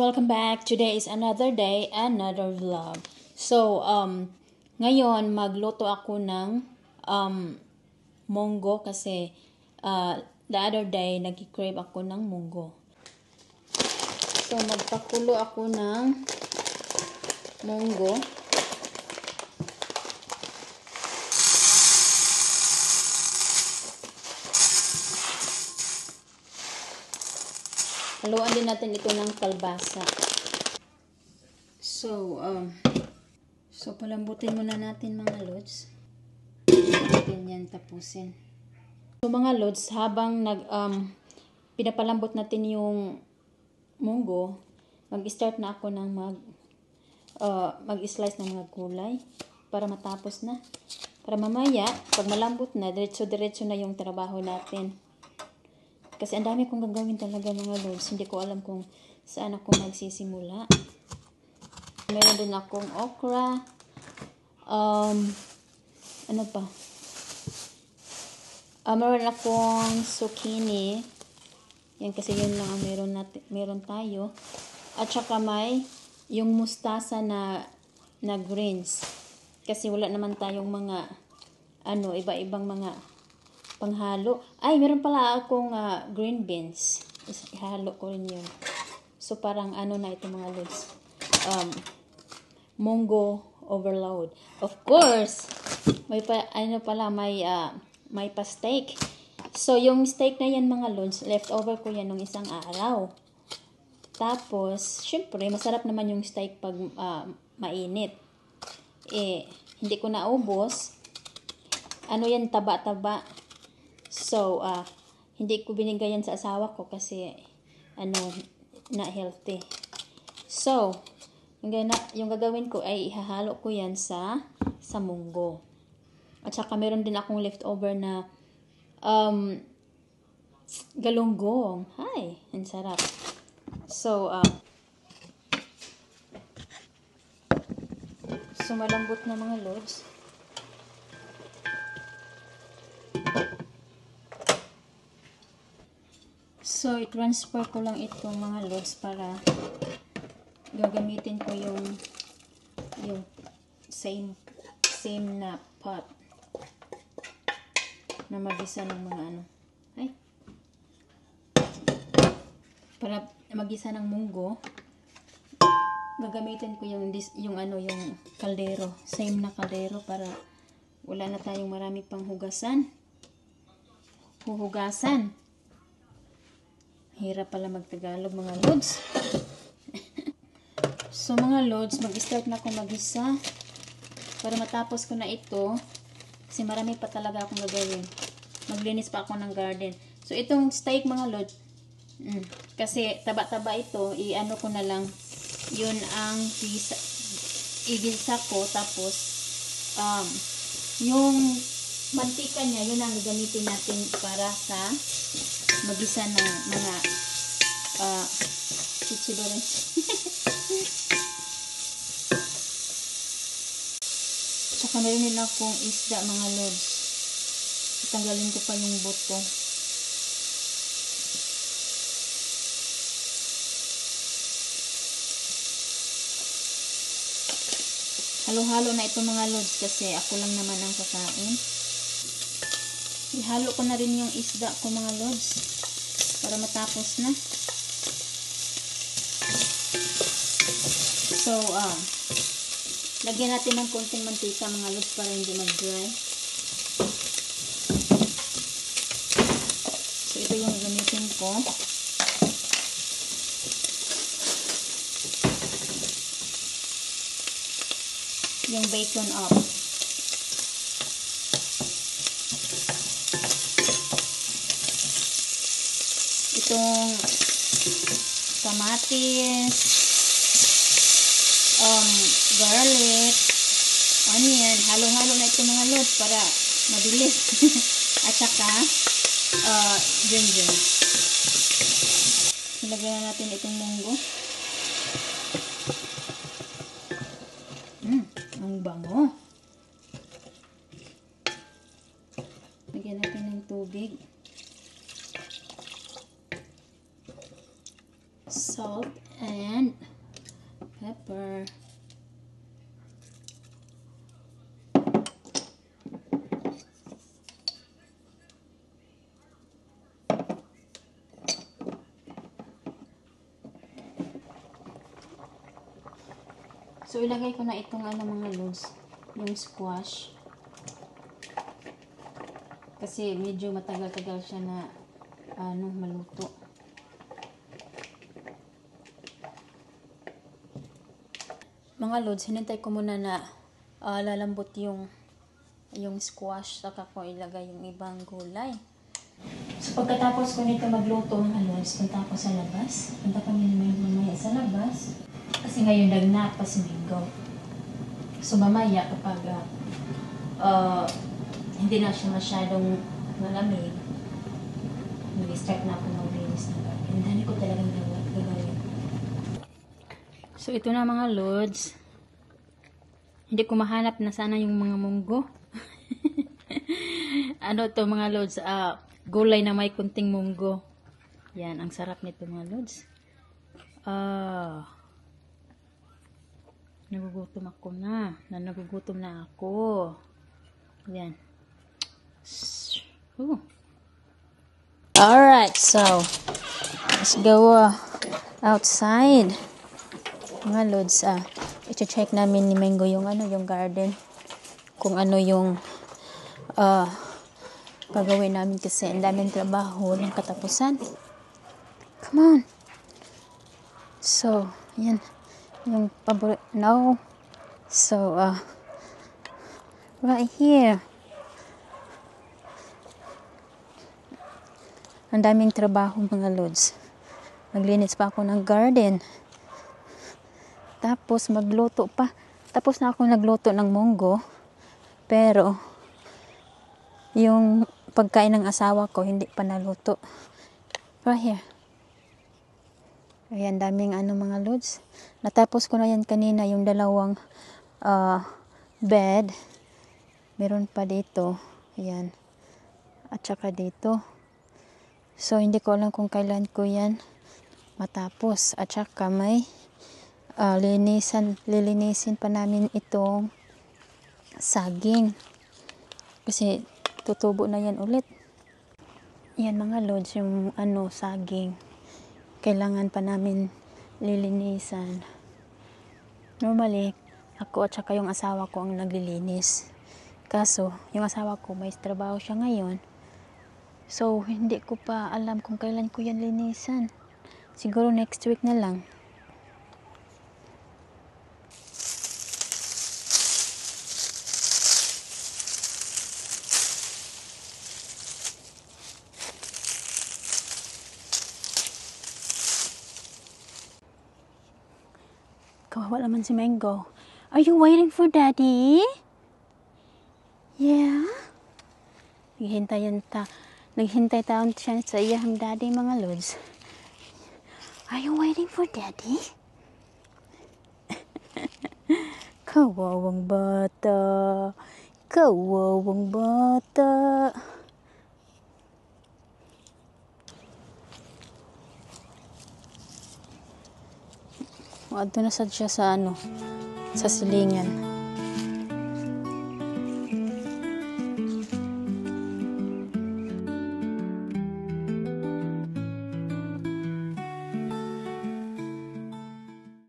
welcome back. Today is another day, another vlog. So, ngayon magluto ako ng munggo kasi the other day nag-crave ako ng munggo. So, magpakulo ako ng munggo. Haluan din natin ito ng kalbasa. So palambutin muna natin mga lods. Natin yan tapusin. So mga lods, habang pinapalambot natin yung munggo, mag-start na ako ng mag-slice ng mga gulay para matapos na. Para mamaya, pag malambot na, diretso-diretso na yung trabaho natin. Kasi ang dami kong gagawin talaga mga lods. Hindi ko alam kung saan ako magsisimula. Meron din akong okra. Ano pa? Meron akong zucchini. Yan kasi yun lang ang meron tayo. At saka may yung mustasa na greens. Kasi wala naman tayong mga iba-ibang mga panghalo. Ay, meron pala akong green beans. Ihalo ko rin yun. So, parang na ito mga lods. Munggo overload. Of course, may pa steak. So, yung steak na yan mga lods, leftover ko yan nung isang araw. Tapos, syempre, masarap naman yung steak pag mainit. Hindi ko naubos. Yan, taba-taba. So, hindi ko binigayan sa asawa ko kasi, na healthy. So, yung gagawin ko ay ihahalo ko yan sa munggo. At saka meron din akong leftover na, galunggong. Hi, ang sarap. So, malambot na mga lods. So, i-transfer ko lang itong mga loads para gagamitin ko yung same na pot na magisa ng mga para magisa ng munggo. Gagamitin ko yung kaldero, same na kaldero para wala na tayong marami pang hugasan. Hirap pala magtagalog mga lods. So mga lods, mag-start na ako mag-isa para matapos ko na ito kasi marami pa talaga akong gagawin. Maglinis pa ako ng garden. So itong steak mga lods, kasi taba-taba ito, i-ano ko na lang, yun ang igisa ko, tapos yung mantika niya, yun ang gagamitin natin para sa magisa ng mga chichiborin. Saka meron nila akong isda mga lods. Tanggalin ko pa yung buto. Halo-halo na ito mga lods kasi ako lang naman ang kakain. Ihalo ko na rin yung isda ko mga lods para matapos na. So, lagyan natin ng konting mantika mga lods para hindi mag-dry. So, ito yung gamitin ko. Yung bacon up. Itong kamatis, garlic, onion, halo-halo na ito mga lods para mabilis. At saka ginger. Ilagay na natin itong munggo. Ang bango. Lagyan natin ng tubig. Salt and pepper. So, ilagay ko na itong mga loads, yung squash. Kasi medyo matagal-tagal siya na maluto. Mga loads, hinintay ko muna na lalambot yung squash, saka ko ilagay yung ibang gulay. So, pagkatapos ko nito magluto mga loads, punta ako sa labas. Punta kami naman mamaya sa labas. Kasi ngayon nagnap pa si Mingo. So mamaya kapag hindi na siya masyadong malamig, mag-start na ako maglinis ng garden. Ang dami ko talagang gagawin. So ito na mga loads. Hindi ko mahanap na sana yung mga munggo. Ano to mga loads? Gulay na may kunting munggo. Yan, ang sarap nito mga loads. Nagugutom ako na. Nagugutom na ako. Yan. Alright, so let's go outside. Mga loads, i-check namin ni Mango yung yung garden. Kung ano yung gagawin namin kasi ang daming trabaho ng katapusan. Come on. So, yan. Yung paborito. No. So, right here. Ang daming trabaho mga loads. Naglinis pa ako ng garden. Tapos magluto pa. Tapos na ako nagluto ng munggo. Pero, yung pagkain ng asawa ko, hindi pa naluto. Right here. Ayan, daming mga loads. Natapos ko na yan kanina, yung dalawang bed. Meron pa dito. Ayan. At saka dito. So, hindi ko alam kung kailan ko yan matapos. At saka may lilinisin pa namin itong saging. Kasi tutubo na yan ulit. Yan mga loads, yung saging. Kailangan pa namin lilinisan. Normally, ako at saka yung asawa ko ang naglilinis. Kaso, yung asawa ko may trabaho siya ngayon. So, hindi ko pa alam kung kailan ko yan linisan. Siguro next week na lang. Kawawa naman si Mango. Are you waiting for Daddy? Yeah? Naghintay taon siya sa iyang daddy mga lods. Are you waiting for Daddy? Kawawang bata. Kawawang bata. Ado na sad siya sa sa silingan.